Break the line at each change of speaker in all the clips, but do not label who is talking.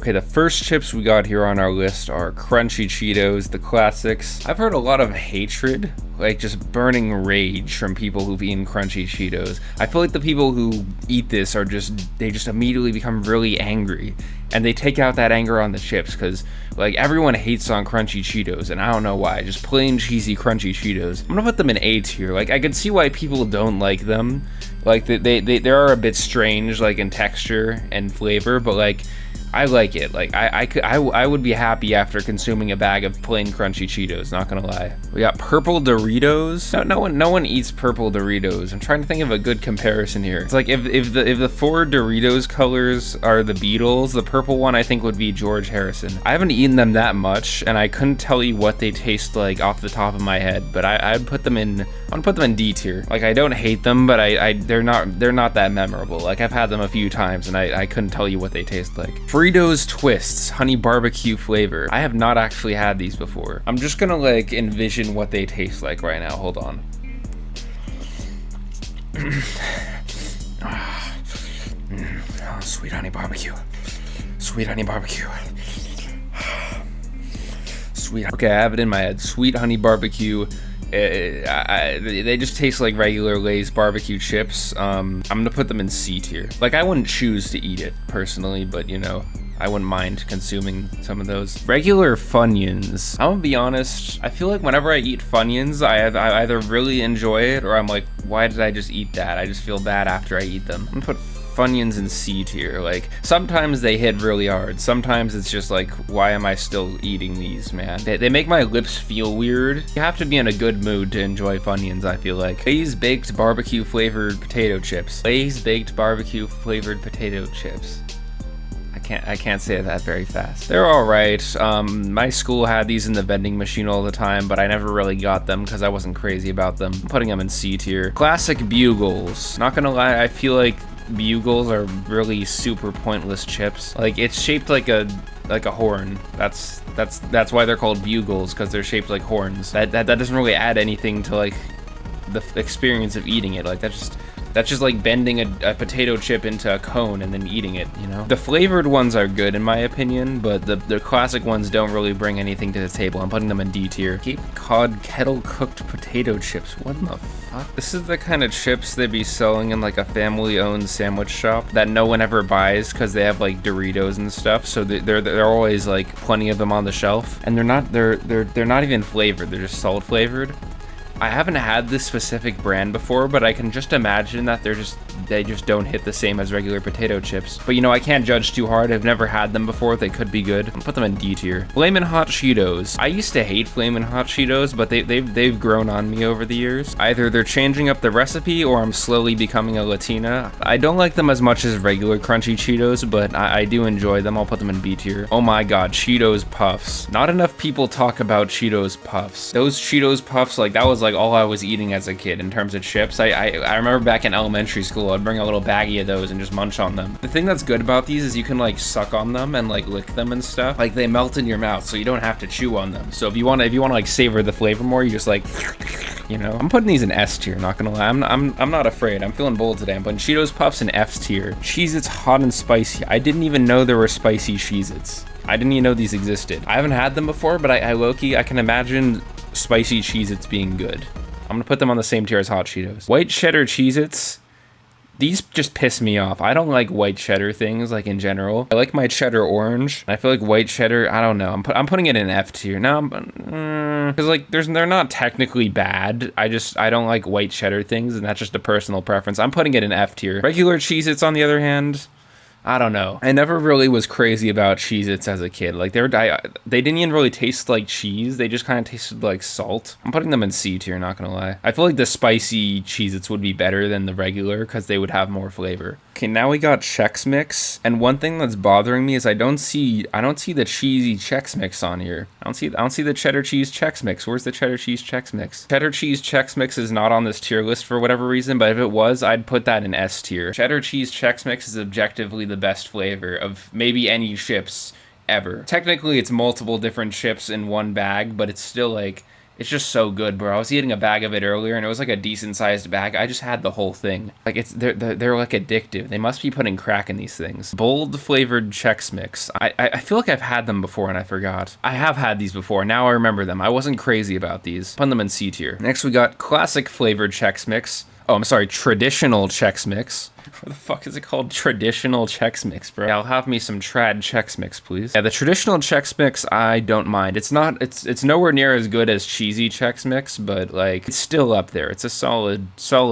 Okay, the first chips we got here on our list are Crunchy Cheetos, the classics. I've heard a lot of hatred, like just burning rage from people who've eaten Crunchy Cheetos. I feel like the people who eat this are they just immediately become really angry. And they take out that anger on the chips because, like, everyone hates on Crunchy Cheetos, and I don't know why. Just plain cheesy Crunchy Cheetos. I'm gonna put them in A tier. Like, I could see why people don't like them. Like, they are a bit strange, like, in texture and flavor, but, like, I like it. Like, I would be happy after consuming a bag of plain Crunchy Cheetos, not gonna lie. We got purple Doritos. No one eats purple Doritos. I'm trying to think of a good comparison here. It's like if the four Doritos colors are the Beatles, the purple one I think would be George Harrison. I haven't eaten them that much, and I couldn't tell you what they taste like off the top of my head, but I'm gonna put them in D tier. Like, I don't hate them, but they're not that memorable. Like, I've had them a few times, and I couldn't tell you what they taste like. Fritos Twists, honey barbecue flavor. I have not actually had these before. I'm just gonna like envision what they taste like right now. Hold on. Oh, sweet honey barbecue. Sweet honey barbecue. Sweet. Okay, I have it in my head. Sweet honey barbecue. They just taste like regular Lay's barbecue chips. I'm gonna put them in C tier. Like, I wouldn't choose to eat it personally, but you know, I wouldn't mind consuming some of those. Regular Funyuns. I'm gonna be honest, I feel like whenever I eat Funyuns, I either really enjoy it or I'm like, why did I just eat that? I just feel bad after I eat them. I'm gonna put Funyuns in C tier. Like, sometimes they hit really hard. Sometimes it's just like, why am I still eating these, man? They make my lips feel weird. You have to be in a good mood to enjoy Funyuns, I feel like. Lay's baked barbecue flavored potato chips. Lay's baked barbecue flavored potato chips. I can't say that very fast. They're all right. My school had these in the vending machine all the time, but I never really got them because I wasn't crazy about them. I'm putting them in C tier. Classic Bugles. Not gonna lie, I feel like Bugles are really super pointless chips. Like, it's shaped like a horn. That's why they're called Bugles, because they're shaped like horns. That doesn't really add anything to like the experience of eating it. Like, that's just like bending a potato chip into a cone and then eating it, you know? The flavored ones are good in my opinion, but the classic ones don't really bring anything to the table. I'm putting them in D tier. Cape Cod kettle cooked potato chips. What the fuck? This is the kind of chips they'd be selling in like a family-owned sandwich shop that no one ever buys because they have like Doritos and stuff. So they're always like plenty of them on the shelf, and they're not even flavored. They're just salt flavored. I haven't had this specific brand before, but I can just imagine that they just don't hit the same as regular potato chips. But you know, I can't judge too hard. I've never had them before. They could be good. I'll put them in D tier. Flamin' Hot Cheetos. I used to hate Flamin' Hot Cheetos, but they've grown on me over the years. Either they're changing up the recipe or I'm slowly becoming a Latina. I don't like them as much as regular Crunchy Cheetos, but I do enjoy them. I'll put them in B tier. Oh my god, Cheetos Puffs. Not enough people talk about Cheetos Puffs. Those Cheetos Puffs, like, that was like all I was eating as a kid in terms of chips. I remember back in elementary school, I'd bring a little baggie of those and just munch on them. The thing that's good about these is you can like suck on them and like lick them and stuff. Like, they melt in your mouth, so you don't have to chew on them. So if you want to like savor the flavor more, you just like, you know. I'm putting these in S tier, not gonna lie. I'm not afraid. I'm feeling bold today. I'm putting Cheetos Puffs in F tier. Cheez-Its hot and spicy. I didn't even know there were spicy Cheez-Its. I didn't even know these existed. I haven't had them before, but I low-key, I can imagine spicy Cheez-Its being good. I'm gonna put them on the same tier as hot Cheetos. White cheddar Cheez-Its. These just piss me off. I don't like white cheddar things, like, in general. I like my cheddar orange. I feel like white cheddar, I don't know. I'm putting it in F tier. No, because like they're not technically bad. I don't like white cheddar things, and that's just a personal preference. I'm putting it in F tier. Regular Cheez-Its, on the other hand, I don't know. I never really was crazy about Cheez-Its as a kid. Like, they didn't even really taste like cheese. They just kind of tasted like salt. I'm putting them in C tier, not gonna lie. I feel like the spicy Cheez-Its would be better than the regular because they would have more flavor. Okay, now we got Chex Mix, and one thing that's bothering me is I don't see the cheesy Chex Mix on here. I don't see the cheddar cheese Chex Mix. Where's the cheddar cheese Chex Mix? Cheddar cheese Chex Mix is not on this tier list for whatever reason, but if it was, I'd put that in S tier. Cheddar cheese Chex Mix is objectively the best flavor of maybe any chips ever. Technically, it's multiple different chips in one bag, but it's still like, It's just so good, bro. I was eating a bag of it earlier, and it was like a decent-sized bag. I just had the whole thing. Like, they're like addictive. They must be putting crack in these things. Bold flavored Chex Mix. I feel like I've had them before, and I forgot. I have had these before. Now I remember them. I wasn't crazy about these. Put them in C tier. Next, we got classic flavored Chex Mix. Oh, I'm sorry, traditional Chex Mix. What the fuck is it called? Traditional Chex Mix, bro. Yeah, I'll have me some trad Chex Mix, please. Yeah, the traditional Chex Mix, I don't mind. It's nowhere near as good as cheesy Chex Mix, but like, it's still up there. It's a solid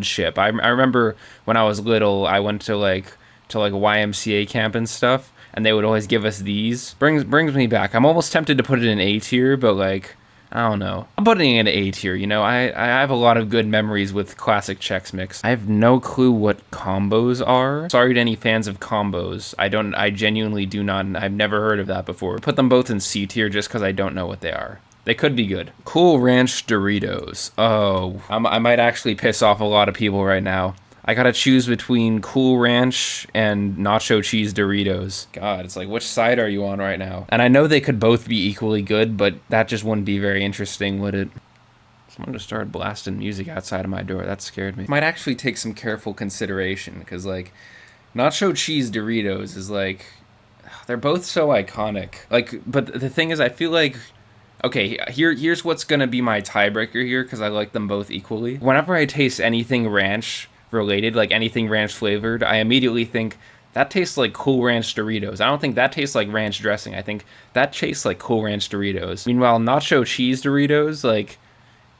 chip. I remember when I was little, I went to like YMCA camp and stuff, and they would always give us these. Brings me back. I'm almost tempted to put it in A tier, but like, I don't know. I'm putting it in A tier, you know? I have a lot of good memories with classic Chex Mix. I have no clue what combos are. Sorry to any fans of combos. I genuinely do not. I've never heard of that before. Put them both in C tier just because I don't know what they are. They could be good. Cool Ranch Doritos. Oh, I might actually piss off a lot of people right now. I gotta choose between Cool Ranch and Nacho Cheese Doritos. God, it's like, which side are you on right now? And I know they could both be equally good, but that just wouldn't be very interesting, would it? Someone just started blasting music outside of my door. That scared me. Might actually take some careful consideration, because, like, Nacho Cheese Doritos is, like, they're both so iconic. Like, but the thing is, I feel like... Okay, here's what's gonna be my tiebreaker here, because I like them both equally. Whenever I taste anything ranch related, like anything ranch flavored, I immediately think that tastes like Cool Ranch Doritos. I don't think that tastes like ranch dressing. I think that tastes like Cool Ranch Doritos. Meanwhile, Nacho Cheese Doritos, like,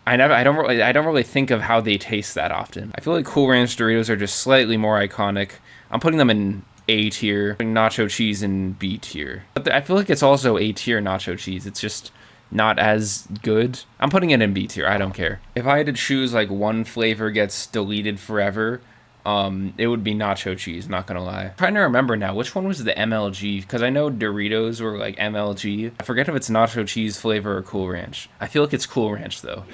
I don't really think of how they taste that often. I feel like Cool Ranch Doritos are just slightly more iconic. I'm putting them in A tier, putting Nacho Cheese in B tier. But I feel like it's also A tier Nacho Cheese. It's just not as good. I'm putting it in B tier. I don't care. If I had to choose like one flavor gets deleted forever, it would be nacho cheese, not gonna lie. I'm trying to remember now, which one was the MLG? Because I know Doritos were like MLG. I forget if it's nacho cheese flavor or Cool Ranch. I feel like it's Cool Ranch though.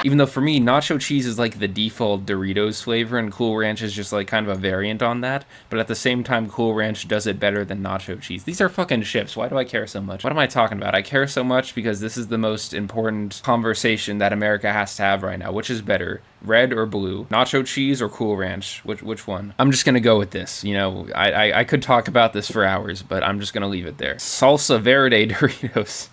Even though for me, nacho cheese is like the default Doritos flavor and Cool Ranch is just like kind of a variant on that. But at the same time, Cool Ranch does it better than nacho cheese. These are fucking chips. Why do I care so much? What am I talking about? I care so much because this is the most important conversation that America has to have right now. Which is better? Red or blue? Nacho cheese or Cool Ranch? Which one? I'm just gonna go with this. You know, I could talk about this for hours, but I'm just gonna leave it there. Salsa Verde Doritos.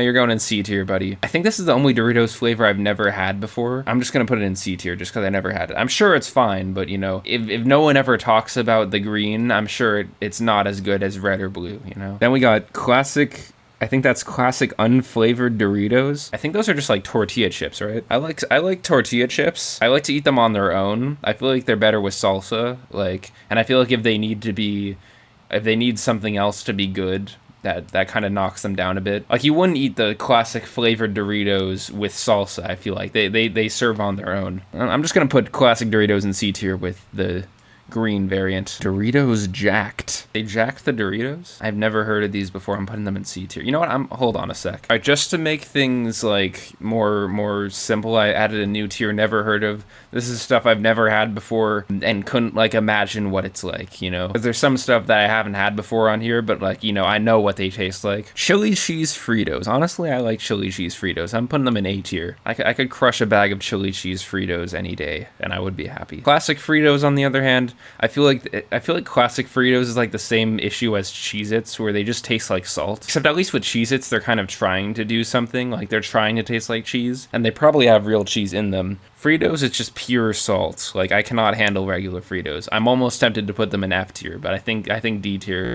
You're going in C tier, buddy. I think this is the only Doritos flavor I've never had before. I'm just gonna put it in C tier just because I never had it. I'm sure it's fine, but you know, if no one ever talks about the green, I'm sure it's not as good as red or blue, you know? Then we got classic... I think that's classic unflavored Doritos. I think those are just like tortilla chips, right? I like tortilla chips. I like to eat them on their own. I feel like they're better with salsa. Like, and I feel like if they need something else to be good, that kind of knocks them down a bit. Like, you wouldn't eat the classic flavored Doritos with salsa. I feel like they serve on their own. I'm just gonna put classic Doritos in C tier with the green variant. Doritos Jacked. They jacked the Doritos? I've never heard of these before. I'm putting them in C tier. You know what? Hold on a sec. All right, just to make things like more simple, I added a new tier never heard of. This is stuff I've never had before and couldn't like imagine what it's like, you know? Because there's some stuff that I haven't had before on here, but like, you know, I know what they taste like. Chili cheese Fritos. Honestly, I like chili cheese Fritos. I'm putting them in A tier. I could crush a bag of chili cheese Fritos any day and I would be happy. Classic Fritos, on the other hand, I feel like classic Fritos is like the same issue as Cheez-Its, where they just taste like salt. Except at least with Cheez-Its, they're kind of trying to do something, like they're trying to taste like cheese, and they probably have real cheese in them. Fritos, it's just pure salt. Like, I cannot handle regular Fritos. I'm almost tempted to put them in F tier, but I think D tier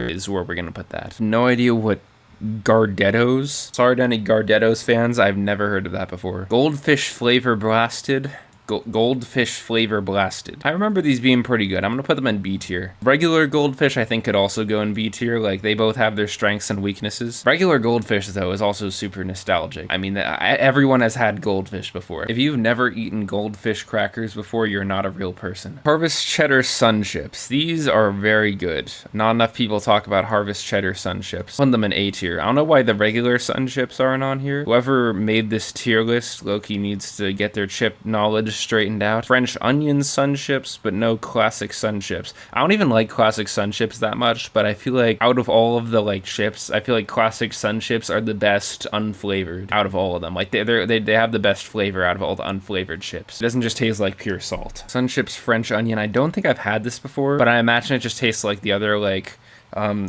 is where we're gonna put that. No idea what Gardettos. Sorry to any Gardettos fans, I've never heard of that before. Goldfish Flavor Blasted. Goldfish Flavor Blasted. I remember these being pretty good. I'm gonna put them in B tier. Regular Goldfish I think could also go in B tier. Like, they both have their strengths and weaknesses. Regular Goldfish though is also super nostalgic. I mean, everyone has had Goldfish before. If you've never eaten Goldfish crackers before, you're not a real person. Harvest Cheddar Sun Chips. These are very good. Not enough people talk about Harvest Cheddar Sun Chips. Put them in A tier. I don't know why the regular Sun Chips aren't on here. Whoever made this tier list, low-key needs to get their chip knowledge straightened out. French onion sun chips, but no classic sun chips. I don't even like classic sun chips that much, but I feel like out of all of the like chips, I feel like classic sun chips are the best unflavored out of all of them. Like they have the best flavor out of all the unflavored chips. It doesn't just taste like pure salt. Sun chips French onion. I don't think I've had this before, but I imagine it just tastes like the other like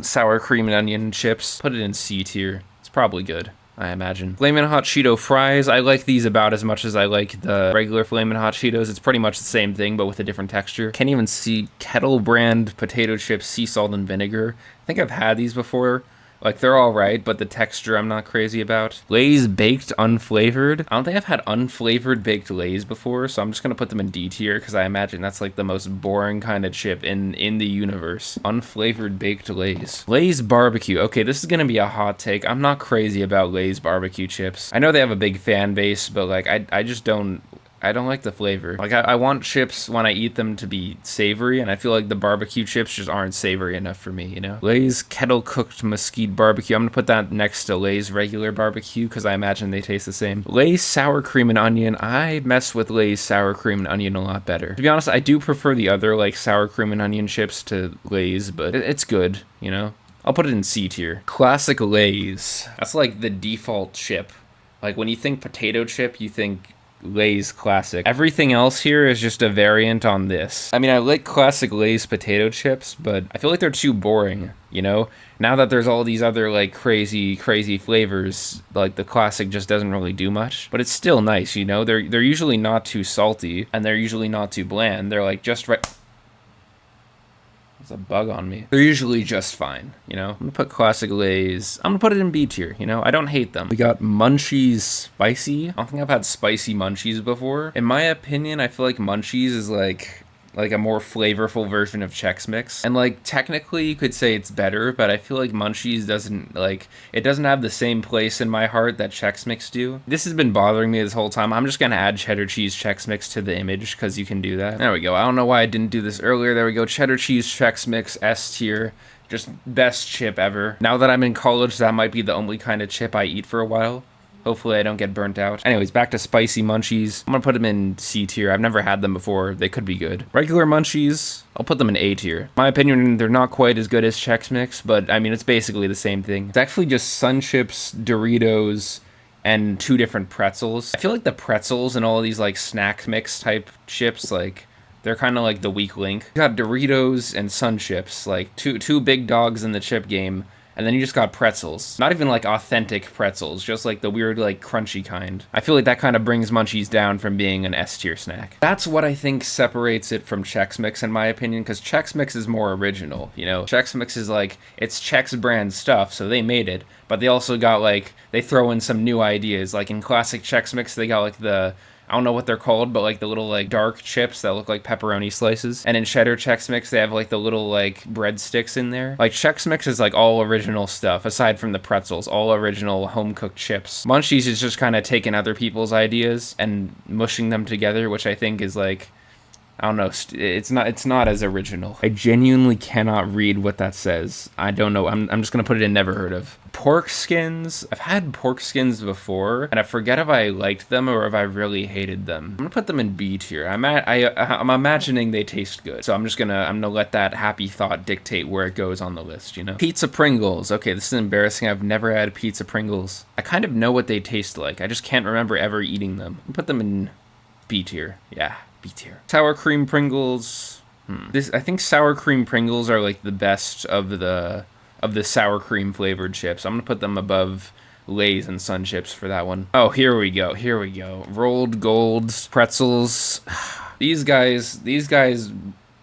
sour cream and onion chips. Put it in C tier. It's probably good, I imagine. Flamin' Hot Cheeto fries. I like these about as much as I like the regular Flamin' Hot Cheetos. It's pretty much the same thing, but with a different texture. Can't even see Kettle brand potato chips, sea salt and vinegar. I think I've had these before. Like, they're all right, but the texture I'm not crazy about. Lay's baked unflavored. I don't think I've had unflavored baked Lay's before, so I'm just gonna put them in D tier because I imagine that's like the most boring kind of chip in the universe. Unflavored baked Lay's. Lay's barbecue. Okay, this is gonna be a hot take. I'm not crazy about Lay's barbecue chips. I know they have a big fan base, but like I just don't like the flavor. Like, I want chips when I eat them to be savory, and I feel like the barbecue chips just aren't savory enough for me, you know? Lay's kettle cooked mesquite barbecue. I'm gonna put that next to Lay's regular barbecue because I imagine they taste the same. Lay's sour cream and onion. I mess with Lay's sour cream and onion a lot better. To be honest, I do prefer the other like sour cream and onion chips to Lay's, but it's good, you know? I'll put it in C tier. Classic Lay's. That's like the default chip. Like, when you think potato chip, you think Lay's classic. Everything else here is just a variant on this. I mean, I like classic Lay's potato chips, but I feel like they're too boring, you know? Now that there's all these other like crazy flavors, like the classic just doesn't really do much, but it's still nice, you know? They're usually not too salty, and they're usually not too bland. They're like just right. There's a bug on me. They're usually just fine, you know? I'm gonna put classic Lay's. I'm gonna put it in B tier, you know? I don't hate them. We got Munchies Spicy. I don't think I've had spicy Munchies before. In my opinion, I feel like Munchies is like a more flavorful version of Chex Mix. And like, technically you could say it's better, but I feel like Munchies doesn't have the same place in my heart that Chex Mix do. This has been bothering me this whole time. I'm just gonna add cheddar cheese Chex Mix to the image because you can do that. There we go. I don't know why I didn't do this earlier. There we go. Cheddar cheese Chex Mix S tier. Just best chip ever. Now that I'm in college, that might be the only kind of chip I eat for a while. Hopefully I don't get burnt out. Anyways, back to spicy Munchies. I'm gonna put them in C tier. I've never had them before. They could be good. Regular Munchies, I'll put them in A tier. In my opinion, they're not quite as good as Chex Mix, but I mean, it's basically the same thing. It's actually just Sun Chips, Doritos, and 2 different pretzels. I feel like the pretzels and all of these like snack mix type chips, like, they're kind of like the weak link. You got Doritos and Sun Chips, like two big dogs in the chip game. And then you just got pretzels. Not even like authentic pretzels, just like the weird like crunchy kind. I feel like that kind of brings Munchies down from being an S tier snack. That's what I think separates it from Chex Mix in my opinion, because Chex Mix is more original, you know? Chex Mix is like, it's Chex brand stuff, so they made it, but they also got like, they throw in some new ideas. Like in classic Chex Mix, they got like the, I don't know what they're called, but like the little like dark chips that look like pepperoni slices. And in cheddar Chex Mix, they have like the little like breadsticks in there. Like Chex Mix is like all original stuff, aside from the pretzels, all original home cooked chips. Munchies is just kind of taking other people's ideas and mushing them together, which I think is like, I don't know, it's not as original. I genuinely cannot read what that says. I don't know. I'm just gonna put it in never heard of. Pork skins. I've had pork skins before, and I forget if I liked them or if I really hated them. I'm gonna put them in B tier. I'm imagining they taste good, so I'm gonna let that happy thought dictate where it goes on the list, you know? Pizza Pringles. Okay, this is embarrassing. I've never had pizza Pringles. I kind of know what they taste like. I just can't remember ever eating them. I'll put them in B tier. Yeah. B tier. Sour cream Pringles. I think sour cream Pringles are like the best of the sour cream flavored chips. I'm gonna put them above Lay's and Sun Chips for that one. Oh, here we go. Rolled Golds, pretzels. These guys, they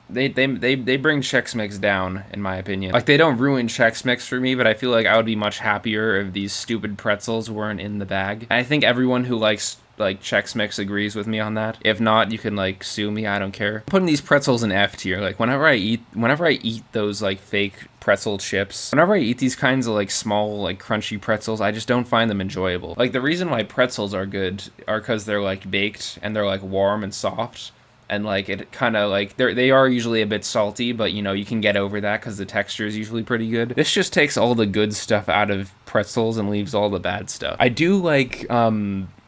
bring Chex Mix down, in my opinion. Like, they don't ruin Chex Mix for me, but I feel like I would be much happier if these stupid pretzels weren't in the bag. And I think everyone who likes like Chex Mix agrees with me on that. If not, you can like sue me, I don't care. I'm putting these pretzels in F tier. Like, whenever I eat those like fake pretzel chips, whenever I eat these kinds of like small like crunchy pretzels, I just don't find them enjoyable. Like, the reason why pretzels are good are because they're like baked and they're like warm and soft. And like, it kind of like, they are usually a bit salty, but you know, you can get over that because the texture is usually pretty good. This just takes all the good stuff out of pretzels and leaves all the bad stuff. I do like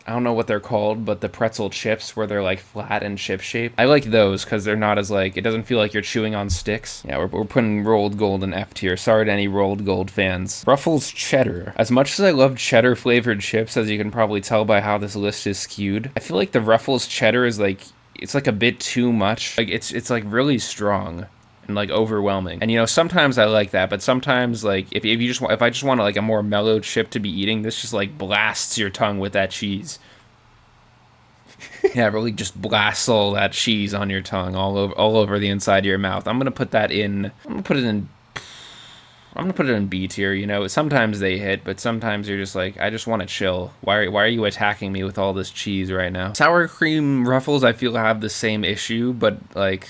I don't know what they're called, but the pretzel chips where they're like flat and chip shaped. I like those because they're not as like, it doesn't feel like you're chewing on sticks. Yeah, we're putting rolled gold in F tier. Sorry to any rolled gold fans. Ruffles cheddar. As much as I love cheddar flavored chips, as you can probably tell by how this list is skewed, I feel like the Ruffles cheddar is like, it's like a bit too much. Like it's like really strong and like overwhelming. And you know, sometimes I like that, but sometimes like if I just want like a more mellow chip to be eating, this just like blasts your tongue with that cheese. Yeah, it really just blasts all that cheese on your tongue all over the inside of your mouth. I'm gonna put that in. I'm gonna put it in B tier. You know, sometimes they hit, but sometimes you're just like, I just want to chill. Why are you attacking me with all this cheese right now? Sour cream Ruffles, I feel have the same issue, but like,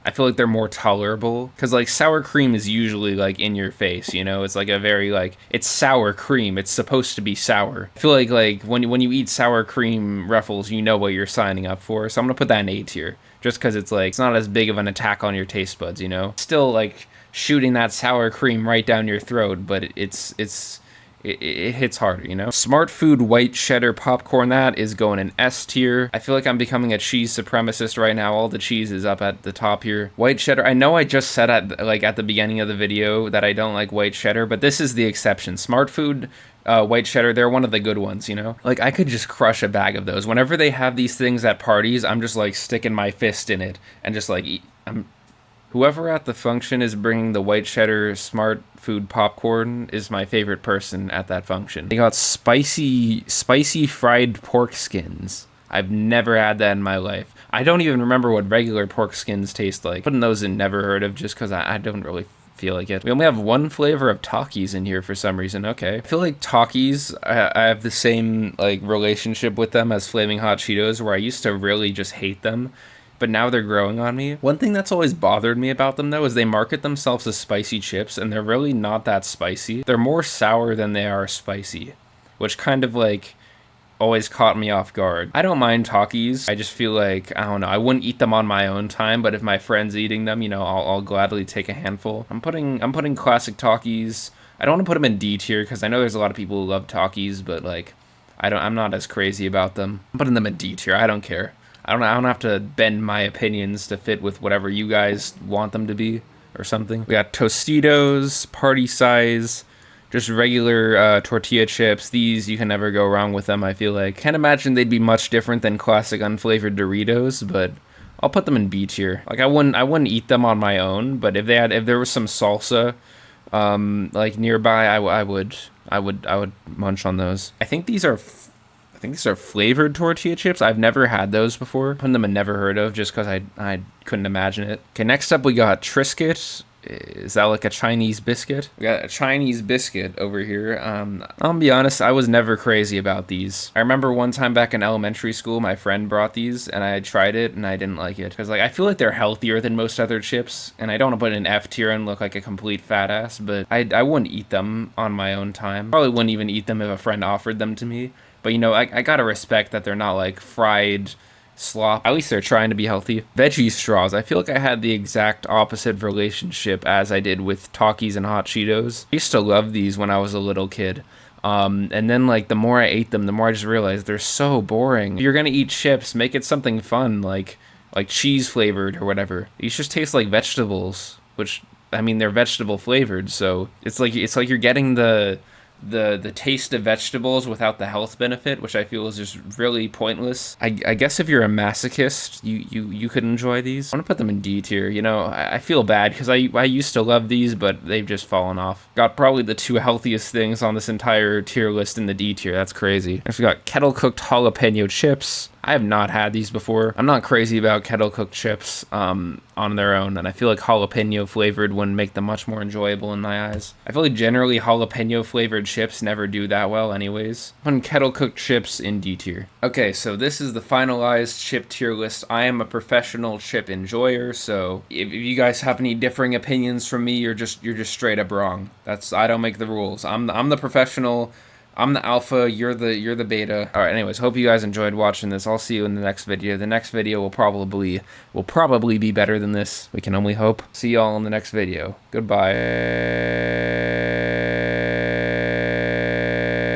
I feel like they're more tolerable because like sour cream is usually like in your face, you know. It's like a very like, it's sour cream. It's supposed to be sour. I feel like when you eat sour cream Ruffles, you know what you're signing up for. So I'm gonna put that in A tier just because it's like, it's not as big of an attack on your taste buds, you know. Still like shooting that sour cream right down your throat, but it hits harder, you know? Smart Food white cheddar popcorn, that is going in S tier. I feel like I'm becoming a cheese supremacist right now. All the cheese is up at the top here. White cheddar, I know I just said at the beginning of the video that I don't like white cheddar, but this is the exception. Smart Food white cheddar, they're one of the good ones, you know? Like, I could just crush a bag of those. Whenever they have these things at parties, I'm just like sticking my fist in it and just like whoever at the function is bringing the white cheddar Smart Food popcorn is my favorite person at that function. They got spicy fried pork skins. I've never had that in my life. I don't even remember what regular pork skins taste like. Putting those in never heard of just because I don't really feel like it. We only have one flavor of Takis in here for some reason. Okay. I feel like Takis, I have the same like relationship with them as Flaming Hot Cheetos, where I used to really just hate them, but now they're growing on me. One thing that's always bothered me about them though is they market themselves as spicy chips, and they're really not that spicy. They're more sour than they are spicy, which kind of like always caught me off guard. I don't mind Takis. I just feel like, I don't know, I wouldn't eat them on my own time, but if my friend's eating them, you know, I'll gladly take a handful. I'm putting classic Takis. I don't want to put them in D tier because I know there's a lot of people who love Takis, but like, I'm not as crazy about them. I'm putting them in D tier. I don't care. I don't have to bend my opinions to fit with whatever you guys want them to be or something. We got Tostitos, party size, just regular tortilla chips. These, you can never go wrong with them, I feel like. Can't imagine they'd be much different than classic unflavored Doritos, but I'll put them in B tier. Like I wouldn't eat them on my own, but if there was some salsa like nearby, I would munch on those. I think these are flavored tortilla chips. I've never had those before. Putting them in never heard of just because I couldn't imagine it. Okay, next up we got Triscuit. Is that like a Chinese biscuit? We got a Chinese biscuit over here. I'll be honest, I was never crazy about these. I remember one time back in elementary school, my friend brought these and I tried it and I didn't like it. Because like I feel like they're healthier than most other chips, and I don't want to put it in F tier and look like a complete fat ass, but I wouldn't eat them on my own time. Probably wouldn't even eat them if a friend offered them to me. But you know, I gotta respect that they're not like fried slop. At least they're trying to be healthy. Veggie straws. I feel like I had the exact opposite relationship as I did with Takis and Hot Cheetos. I used to love these when I was a little kid. And then like the more I ate them, the more I just realized they're so boring. If you're gonna eat chips, make it something fun, like cheese flavored or whatever. These just taste like vegetables, which I mean they're vegetable flavored, so it's like you're getting the taste of vegetables without the health benefit, which I feel is just really pointless. I guess if you're a masochist, you could enjoy these. I'm gonna put them in D tier. You know, I feel bad because I used to love these, but they've just fallen off. Got probably the two healthiest things on this entire tier list in the D tier. That's crazy. Next we got kettle cooked jalapeno chips. I have not had these before. I'm not crazy about kettle cooked chips on their own, and I feel like jalapeno flavored would make them much more enjoyable in my eyes. I feel like generally jalapeno flavored chips never do that well anyways. On kettle cooked chips in D tier. Okay, so this is the finalized chip tier list. I am a professional chip enjoyer, so if you guys have any differing opinions from me, you're just straight up wrong. I don't make the rules. I'm the professional. I'm the alpha, you're the beta. Alright, anyways, hope you guys enjoyed watching this. I'll see you in the next video. The next video will probably be better than this. We can only hope. See y'all in the next video. Goodbye.